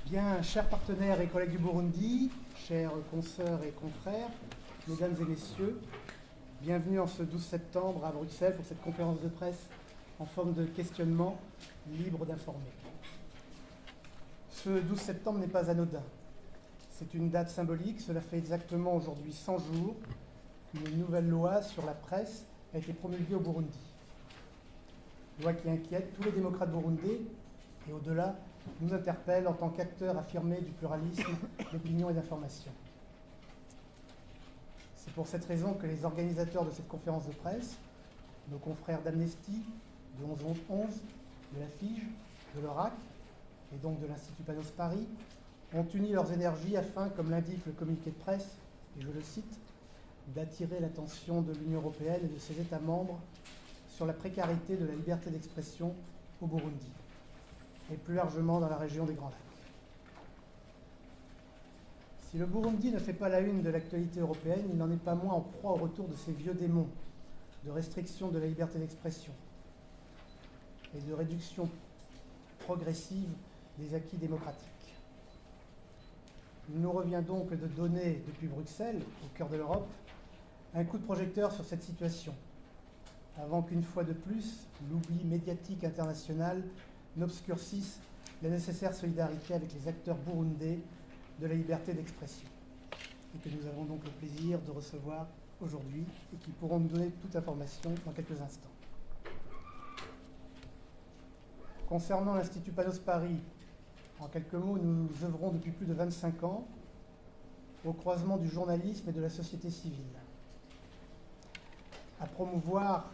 Bien, chers partenaires et collègues du Burundi, chers consoeurs et confrères, mesdames et messieurs, bienvenue en ce 12 septembre à Bruxelles pour cette conférence de presse en forme de questionnement libre d'informer. Ce 12 septembre n'est pas anodin. C'est une date symbolique, cela fait exactement aujourd'hui 100 jours qu'une nouvelle loi sur la presse a été promulguée au Burundi. Loi qui inquiète tous les démocrates burundais et au-delà nous interpelle en tant qu'acteurs affirmés du pluralisme d'opinion et d'information. C'est pour cette raison que les organisateurs de cette conférence de presse, nos confrères d'Amnesty, de 11-11-11, de la FIGE, de l'ORAC et donc de l'Institut Panos Paris, ont uni leurs énergies afin, comme l'indique le communiqué de presse, et je le cite, d'attirer l'attention de l'Union européenne et de ses États membres sur la précarité de la liberté d'expression au Burundi, et plus largement dans la région des Grands Lacs. Si le Burundi ne fait pas la une de l'actualité européenne, il n'en est pas moins en proie au retour de ces vieux démons de restriction de la liberté d'expression et de réduction progressive des acquis démocratiques. Il nous revient donc de donner, depuis Bruxelles, au cœur de l'Europe, un coup de projecteur sur cette situation, avant qu'une fois de plus, l'oubli médiatique international n'obscurcisse la nécessaire solidarité avec les acteurs burundais de la liberté d'expression, et que nous avons donc le plaisir de recevoir aujourd'hui et qui pourront nous donner toute information dans quelques instants. Concernant l'Institut Panos Paris, en quelques mots, nous œuvrons depuis plus de 25 ans au croisement du journalisme et de la société civile, à promouvoir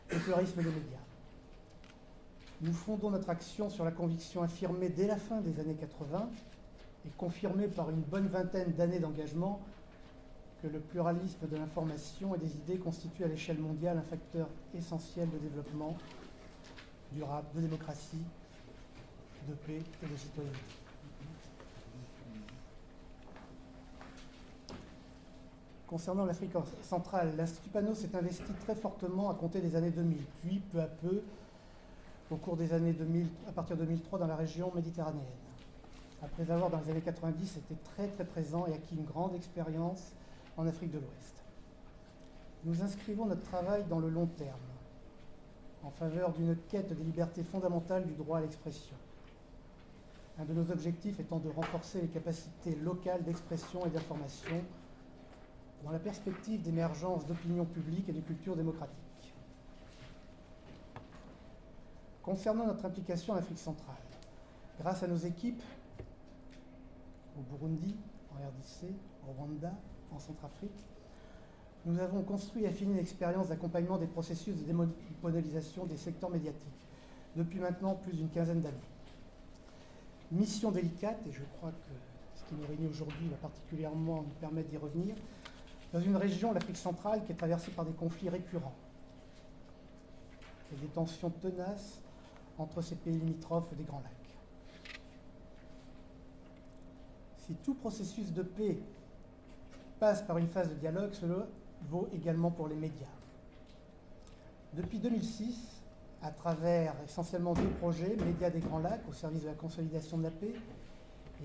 le pluralisme des médias. Nous fondons notre action sur la conviction affirmée dès la fin des années 80 et confirmée par une bonne vingtaine d'années d'engagement que le pluralisme de l'information et des idées constitue à l'échelle mondiale un facteur essentiel de développement durable, de démocratie, de paix et de citoyenneté. Concernant l'Afrique centrale, l'Institut Panos s'est investi très fortement à compter des années 2000, puis peu à peu, au cours des années 2000, à partir de 2003, dans la région méditerranéenne. Après avoir, dans les années 90, été très présent et acquis une grande expérience en Afrique de l'Ouest. Nous inscrivons notre travail dans le long terme, en faveur d'une quête des libertés fondamentales du droit à l'expression. Un de nos objectifs étant de renforcer les capacités locales d'expression et d'information dans la perspective d'émergence d'opinions publiques et de culture démocratique. Concernant notre implication en Afrique centrale, grâce à nos équipes au Burundi, en RDC, au Rwanda, en Centrafrique, nous avons construit et affiné une expérience d'accompagnement des processus de démonopolisation des secteurs médiatiques depuis maintenant plus d'une quinzaine d'années. Mission délicate, et je crois que ce qui nous réunit aujourd'hui va particulièrement nous permettre d'y revenir, dans une région, l'Afrique centrale, qui est traversée par des conflits récurrents et des tensions tenaces entre ces pays limitrophes des Grands Lacs. Si tout processus de paix passe par une phase de dialogue, cela vaut également pour les médias. Depuis 2006, à travers essentiellement deux projets, Médias des Grands Lacs au service de la consolidation de la paix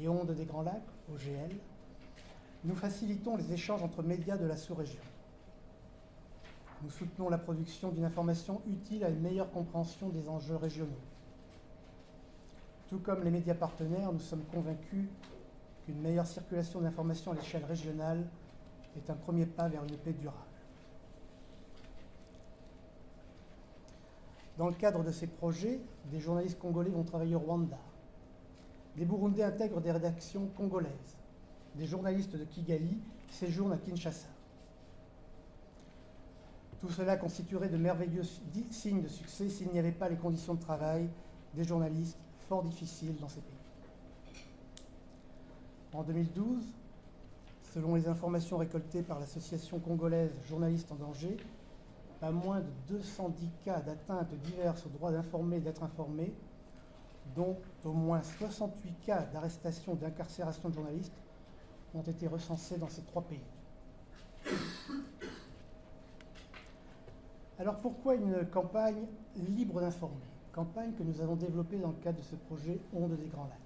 et Ondes des Grands Lacs, OGL, nous facilitons les échanges entre médias de la sous-région. Nous soutenons la production d'une information utile à une meilleure compréhension des enjeux régionaux. Tout comme les médias partenaires, nous sommes convaincus qu'une meilleure circulation d'informations à l'échelle régionale est un premier pas vers une paix durable. Dans le cadre de ces projets, des journalistes congolais vont travailler au Rwanda. Des Burundais intègrent des rédactions congolaises. Des journalistes de Kigali séjournent à Kinshasa. Tout cela constituerait de merveilleux signes de succès s'il n'y avait pas les conditions de travail des journalistes fort difficiles dans ces pays. En 2012, selon les informations récoltées par l'association congolaise Journalistes en danger, pas moins de 210 cas d'atteintes diverses au droit d'informer et d'être informé, dont au moins 68 cas d'arrestation et d'incarcération de journalistes ont été recensés dans ces trois pays. Alors pourquoi une campagne libre d'informer? Campagne que nous avons développée dans le cadre de ce projet Ondes des Grands Lacs.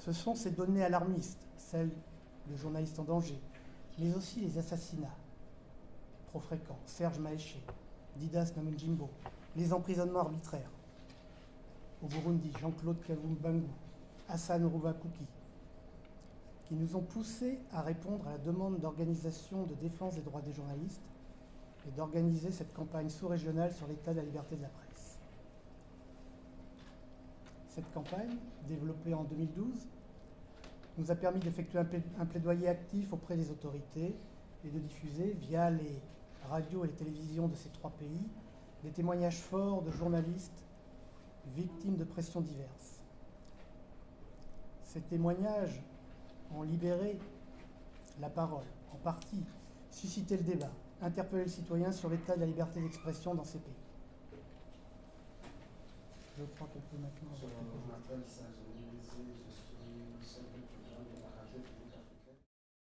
Ce sont ces données alarmistes, celles de journalistes en danger, mais aussi les assassinats trop fréquents, Serge Maheshe, Didas Namujimbo, les emprisonnements arbitraires. Au Burundi, Jean-Claude Kavumbangu, Hassan Ruvakuki, qui nous ont poussés à répondre à la demande d'organisation de défense des droits des journalistes et d'organiser cette campagne sous-régionale sur l'état de la liberté de la presse. Cette campagne, développée en 2012, nous a permis d'effectuer un plaidoyer actif auprès des autorités et de diffuser, via les radios et les télévisions de ces 3 pays, des témoignages forts de journalistes victimes de pressions diverses. Ces témoignages ont libéré la parole, en partie suscité le débat, interpellé le citoyen sur l'état de la liberté d'expression dans ces pays. Je crois qu'on peut maintenant...